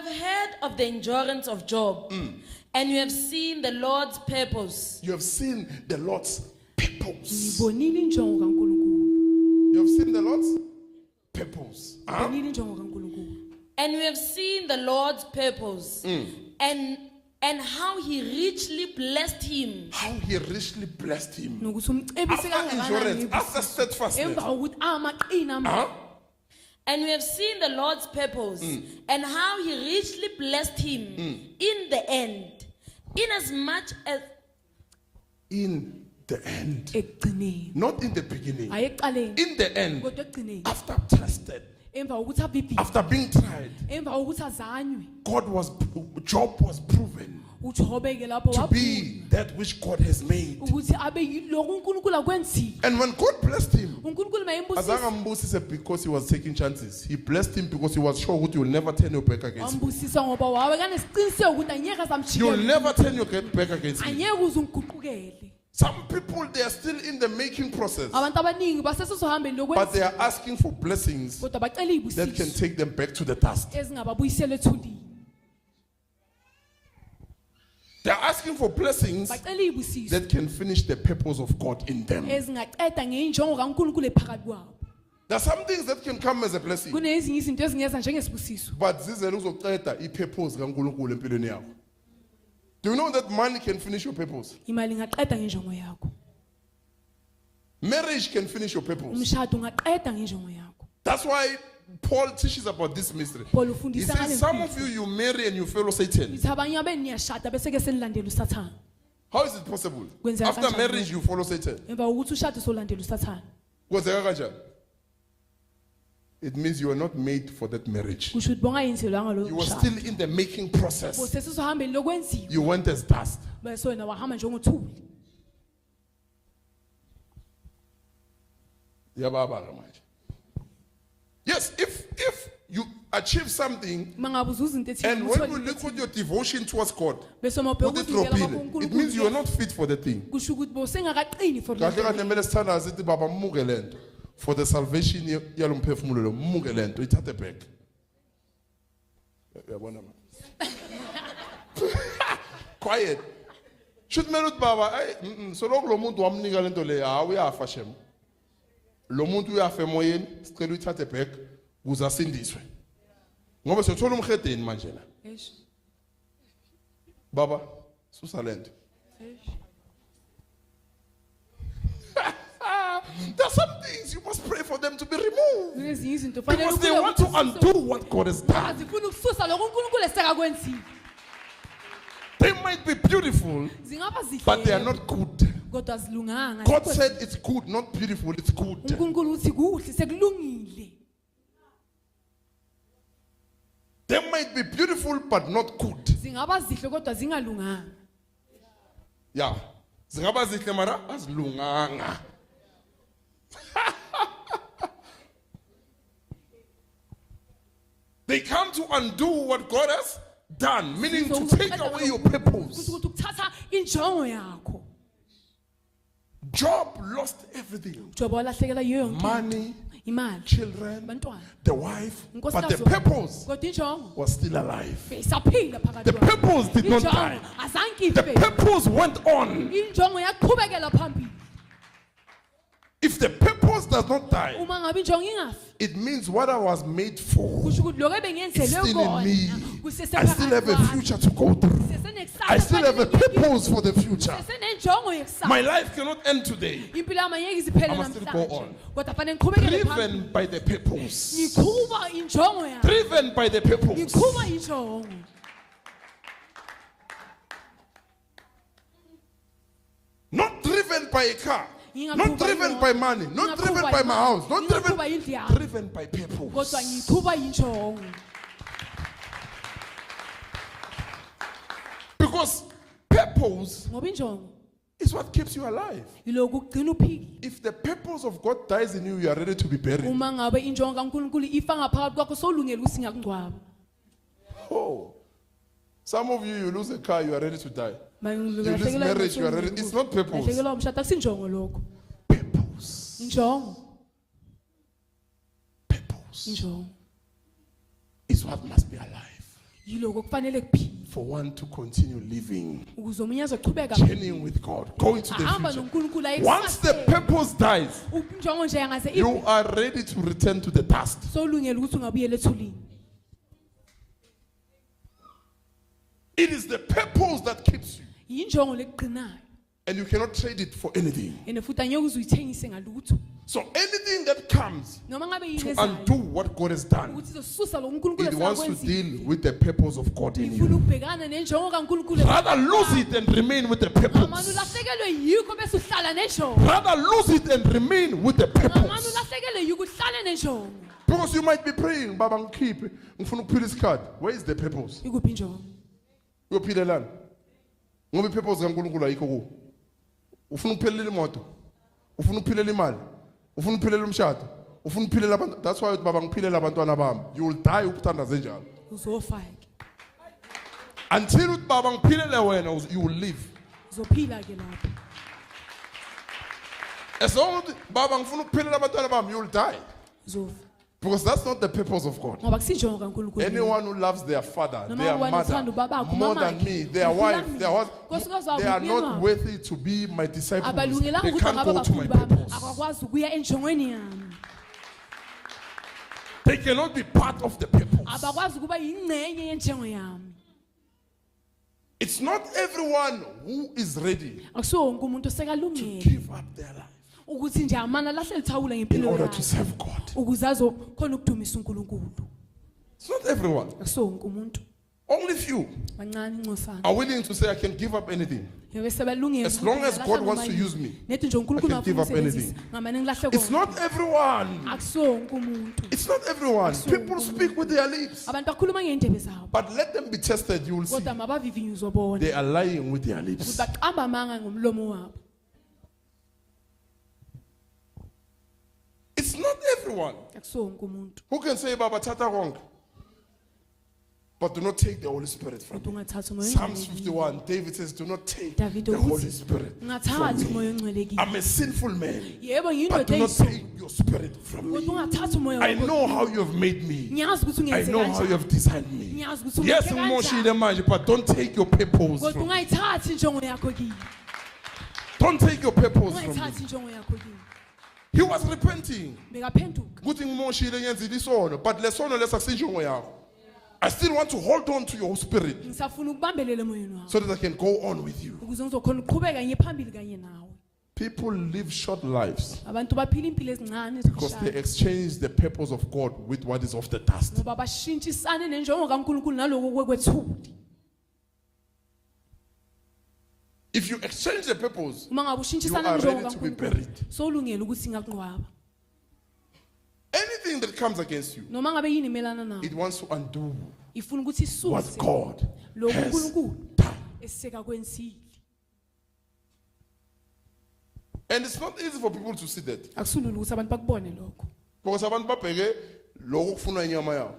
have heard of the endurance of Job, and you have seen the Lord's purpose. You have seen the Lord's purpose. Ngibonile injongo kaNkulunkulu. You have seen the Lord's purpose. Huh? Ngibonile injongo kaNkulunkulu. And you have seen the Lord's purpose, and how he richly blessed him. How he richly blessed him. Nokuthi umcebise After endurance, kangakanani after steadfastness. emva kokuthi amaqina Huh? And we have seen the Lord's purpose, and how he richly blessed him in the end, inasmuch as In the end. ekugcineni. Not in the beginning. Hayi ekuqaleni In the end. kodwa ekugcineni. After tested. Emva kokuthi abhibhile. After being tried. Emva kokuthi azanywe. Job was proven uJobe-ke lapho to be that which God has made. ukuthi abe yilokhu uNkulunkulu akwenzile. And when God blessed him, uNkulunkulu mayembusisa. azange ambusise because he was taking chances. He blessed him because he was sure that you will never turn your back against me. Wambusisa ngoba wawe kanesiqiniseko ukuthi anyeke You will samjikela. never turn your back against me. Anyeke uze ungiguqukele. Some people, they are still in the making process, Abantu abaningi basesohambeni but they lokwenza are asking for blessings kodwa bacela that can ibusiso take them back to the dust. ezingababuyisela ethulini. They are asking for blessings Bacela ibusiso that can finish the purpose of God in them. ezingaqeda ngeinjongo kaNkulunkulu ephakathi kwabo. There are some things that can come as a blessing, Kunezinye izinto ezingeza njengesibusiso. but zizele uzoqeda i-purpose kaNkulunkulu empilweni yakho. Do you know that money can finish your purpose? Imali ingaqeda ngenjongo yakho. Marriage can finish your purpose. Umshado ungaqeda ngenjongo yakho. That's why Paul teaches about this mystery. Paul He ufundisa says, some of you marry and you follow Satan. Ithi abanye abeni niyashada bese ke senilandela uSathane. How is it possible? Kwenzeka After kanjani marriage, you follow Satan. Emva kokuthi ushade solandela uSathane. Kwenzeka kanjani? It means you are not made for that marriage. Kusho ukuthi bongayenzelwanga lo You were mshado. still in the making process. Bosesisohambeni lokwenziwa. You went as dust. Bese wena wahamba njengothuli. Yes, if you achieve something, Mangabe uzuza into ethile. and when you look at your devotion towards God, bese mawubheka it ukuthi means you are not fit for the thing. kusho ukuthi bosengakaqini for Kahle kahle kumele sithandaze sithi baba mmuke lento for the salvation yalo mphefumulo lo, mmuke lento ithathe back. Uyabona ma? Quiet. Should kumele uthi baba ayi soloko lo muntu wamnika lento le hawu uyafa shem. Lo muntu uyafa emoyeni sicela uyithathe back ukuze asindiswe. Ngoba siyothola umhedeni manje la. Eish. Baba susa lento. There are some things you must pray for them to be removed. Kunezinye izinto fanele Because they want to undo what God has done. azifuna ukususa lokho uNkulunkulu esekakwenzile. They might be beautiful, Zingaba zihle. but they are not good. Kodwa zilunganga. God said it's good, not beautiful, it's good. uNkulunkulu uthi kuhle sekulungile. They might be beautiful, but not good. Zingaba zihle kodwa zingalunganga. Yeah. Zingaba zihle mara azilunganga. They come to undo what God has done, meaning to take away your purpose. Ukuthi ukuthatha injongo yakho. Job lost everything. Job walahlekelwa yiyo yonke Money, imali, children, abantwana. the wife, but the Unkosikazi purpose kodwa injongo was still alive. isaphila phakathi The kwayo. purpose did not Injongo die. azange The ife. purpose went on. Injongo yaqhubekela phambili. If the purpose does not die, Uma ngabe injongo ingafi, it means what I was made for kusho ukuthi lokho is ebengenzelwe still in me. kusese I still have a phakathi future to go through. kwami. I still have a purpose for the future. Sesenenjongo yekusasa. My life cannot end today. Impilo yami angeke iziphele I must still go namhlanje. on. Kodwa fanele ngiqhubekele phambili. Driven by the purpose. Ngiqhuba injongo yami. Driven by the purpose. Ngiqhuba injongo. Not driven by a car. Not Ngingaqhuba driven imoto. by money. Not Ngingaqhuba driven by my imali. house. Not Ngingaqhuba indlu driven. yami. Driven by Kodwa purpose. ngiqhuba injongo. Because purpose Ngoba injongo is what keeps you alive. yilokhu ugcina uphilile. If the purpose of God dies in you, you are ready to be buried. Uma ngabe injongo kaNkulunkulu ifa ngaphakathi kwakho sowulungele ukuthi ngakungcwaba. Oh. Some of you lose a car, you are ready to die. You lose marriage, you are ready. It's not purpose. Lahlekelwa umshado akusinjongo lokho. Purpose. Injongo, Purpose injongo. is what must be alive. yiloko kufanele kuphile for one to continue living, ukuze omunye azochubeka journeying with God, going to the ahamba future. noNkulunkulu aye Once the kusaseni. purpose dies, Injongo nje yangaze you are ready to return to the dust. solungela ukuthi ungabuyela ethulini. It is the purpose that keeps you, Yinjongo lekuqinayo and you cannot trade it for anything. ene futhi angeke uzuyithengise ngalutho. So anything that comes Noma ngabe yini to ezayo undo what God has done, ukuthi izosusa lo uNkulunkulu it wants to esakwenzile. deal with the purpose of God in Ifuna you. ukubhekana nenjongo kaNkulunkulu. Rather lose it and remain with the Ngamanye purpose. ulahlekelwe yikho bese uhlala nenjongo. Rather lose it and remain with the Ngamanye purpose. ulahlekelwe yikho uhlale nenjongo. Because you might be praying, Baba ngikhiphe, ngifuna ukuphila isikhathi. Where is the purpose? Ikuphi injongo? Uyophilelana. Ngoba ipurpose kaNkulunkulu ayikho ku. Ufuna ukuphelela imoto. Ufuna ukuphilela imali. Ufuna ukuphilela umshado. Ufuna ukuphilela abantu. That's why uthi Baba ngiphilela abantwana bami. You will die ukuthandaze njalo. Uzofa ke. Until uthi Baba ngiphilele wena, you will live. Uzophila ke lapho. As long as Baba ngifuna ukuphilela abantwana bami, you will die. Uzofa. Because that's not the purpose of God. Ngoba kusinjongo kaNkulunkulu. Anyone who loves their father, Noma their ubani othanda ubabakho, mother, more than mamakhe, me, their ukhulula wife, mina, their nkosikazi husband, wabo, they are umyeni not wabo. worthy to be my disciples. Abalungelanga They ukuthi can't angaba go to my abafundi bami. purpose. Akakwazi ukuya enjongweni yami. They cannot be part of the purpose. Abakwazi ukuba yingcenye yenjongo yami. It's not everyone who is ready Akusiwo wonke umuntu to osekalungile give up their life ukuthi nje amana lahle lithawula in ngempilo order to yakhe serve God. ukuze azokhona ukudumisa uNkulunkulu. It's not everyone. Akusiwo wonke umuntu. Only few Bancane incosana. are willing to say, I can give up anything. Yebo sebalungile. As long as God wants to use me, nethi nje uNkulunkulu I can give up anything. ngamane ngilahle It's not everyone. Akusiwo wonke umuntu. It's not everyone. People speak with their lips. Abantu bakhuluma ngeindebe zabo. But let them be tested, you will see. Kodwa mabavivinye uzobona. They are lying with their Ukuthi lips. baqamba amanga ngomlomo wabo. It's not everyone Akusiwo wonke umuntu. who can say, Baba, tata wrong. But do not take the Holy Spirit from Kodwa me. ungathatha umoya Psalms ongcwele. 51, David says, do not take David the Holy uthi, Spirit ungathatha from me. umoya ongcwele kimi. I'm a sinful man. Yebo But ngiyindoda do not eyisono. take your spirit from Kodwa me. ungathatha umoya I wakho. know how you have made me. Ngiyazi ukuthi I ungenze know how you kanjani. have designed me. Ngiyazi ukuthi Yes, ungenze kanjani. ngimoshile manje, but don't take your purpose Kodwa from me. ungayithathi injongo yakho kimi. Don't take your purpose from me. Ungayithathi injongo yakho kimi. He was repenting. Bekaphenduka. Ukuthi ngimoshile ngenzile isono, but lesono lesa kusinjongo yakho. I still want to hold on to your spirit Ngisafuna ukubambelela emoyeni wakho. so that I can go on with you. Ukuze ngizokhona ukuqhubeka ngiye phambili kanye nawe. People live short lives Abantu baphila impilo ezincane because they ezifishane. exchange the purpose of God with what is of the dust. Ngoba bashintshisane nenjongo kaNkulunkulu naloko kwethuli. If you exchange the purpose, Uma ngabe you ushintshisana are nenjongo ready to be kaNkulunkulu, buried. sowulungele ukuthi ngaqhwaba. Anything that comes against you, Noma ngabe yini imelana nawe, it wants to undo ifuna ukuthi what isuse God lo has uNkulunkulu done. eseka kwensile. And it's not easy for people to see that. Akusulula ukuthi abantu bakubone lokho. Because abantu babheke lokho kufunwa inyama yawo.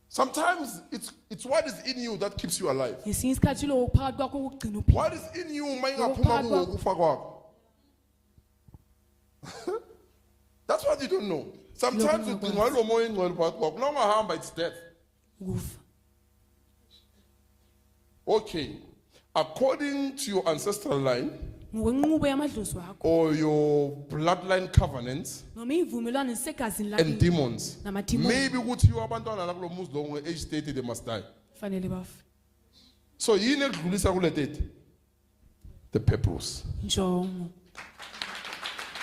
Sometimes it's what is in you that keeps you alive. Ngesinye isikhathi lokho phakathi kwakho ukugcina uphila. What is in you mayingaphuma kuwo kufa kwakho. That's what you don't know. Sometimes you think lo moya ingcwele phakathi kwakho. Noma hamba it's death. Ukufa. Okay. According to your ancestral line Ngokwenqubo yamadlozi wakho or your bloodline covenants noma ivumelwano segazini and lakho demons, namadimoni maybe ukuthi you abantwana la kulo muzi lo nge age 30 they must die. fanele bafe. So yini ekudlulisa kule 30? The purpose. Injongo.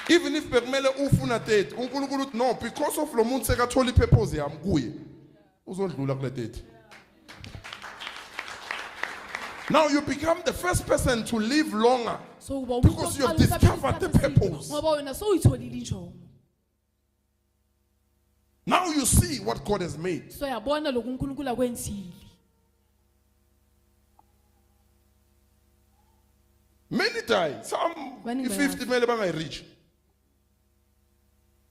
Even if bekumele ufuna 30, uNkulunkulu uthi no, because of lo muntu sekathola ipurpose yami kuye. Uzodlula kule 30. Now you become the first person to live longer So uba because you have discovered the purpose. Ngoba wena sowuyitholile injongo. Now you see what God has made. So yabona lokhu uNkulunkulu akwenzile. Many die. Some Baningi 50 mele bangayireach.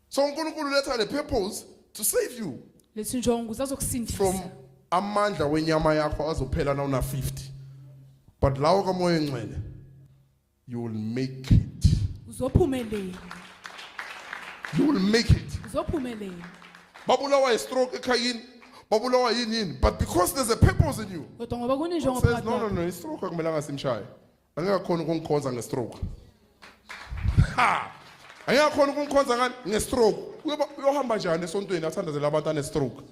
So uNkulunkulu letha the purpose to save you Lethi injongo ukuze azokusindisa. from amandla wenyama yakho azophela na una 50. But lawo kamoya engcwele you will make it. Uzophumelela. You will make it. Uzophumelela. Babulawa stroke ekhayini, babulawa yini, but because there's a purpose in you. kodwa ngoba kunenjongo Says phakathi no, no, kwakho. no, istroke akumelanga simshaye. Angekakhona ukungikhonza ngestroke. Ha! Angekakhona ukungikhonza ngani ngestroke. Uyohamba njani esontweni athandazela abantu anestroke.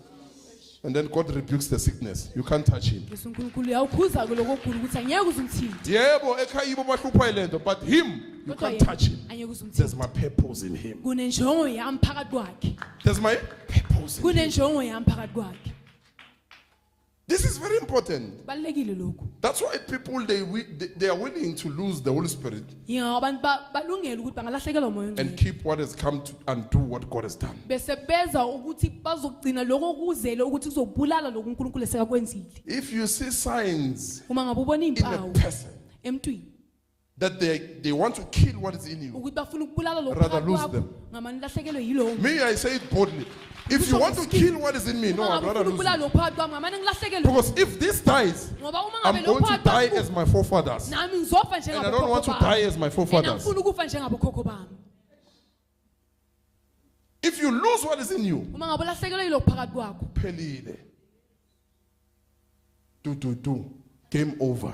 And then God rebukes the sickness. You can't touch him. Yesu uNkulunkulu uyawukhuza lokho okukhulu ukuthi angeke uzumthinte. Yebo ekhaya yibo bahlupha ilento, but him you Kodwa can't yena touch him. angeke uzumthinte. There's my purpose in him. Kunenjongo yami phakathi kwakhe. There's my purpose in him. Kunenjongo yami phakathi kwakhe. This is very important. Balekile lokho. That's why people they are willing to lose the Holy Spirit Yinga abantu balungela ukuthi bangalahlekelwa umoya and ongcwele. keep what has come to undo what God has done. Bese beza ukuthi bazogcina lokho okuzele ukuthi kuzobulala lokho uNkulunkulu esekakwenzile. If you see signs Uma ngabe ubona in a impawu person emntwini that they want to kill what is in you, ukuthi bafuna ukubulala lokho Rather phakathi lose kwakho, them. ngamani lahlekelwe yilo. me I say it boldly. If you want to kill what is in me, no, I'd rather lose ukubulala it. lokho phakathi kwami ngamani ngilahlekelwe. Because if this dies, Ngoba uma I'm ngabe going lokho to phakathi die kwami as my forefathers. nami ngizofa And I don't want to njengabokhokho die bami. as my Mina forefathers. ngifuna ukufa njengabokhokho bami. If you lose what is in you, Uma ngabe lahlekelwe yilo phakathi kwakho. pelile. Do. Game over.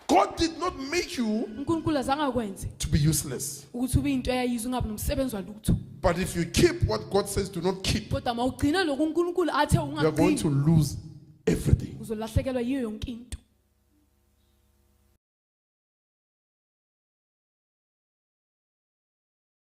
God did not make you uNkulunkulu azange akwenze to be useless. ukuthi ube into eyayizwe ungabe nomsebenzi walutho. But if you keep what God says do not keep, Kodwa mawugcina lokho uNkulunkulu athe you are going ungagcini to lose everything. uzolahlekelwa yiyo yonke into.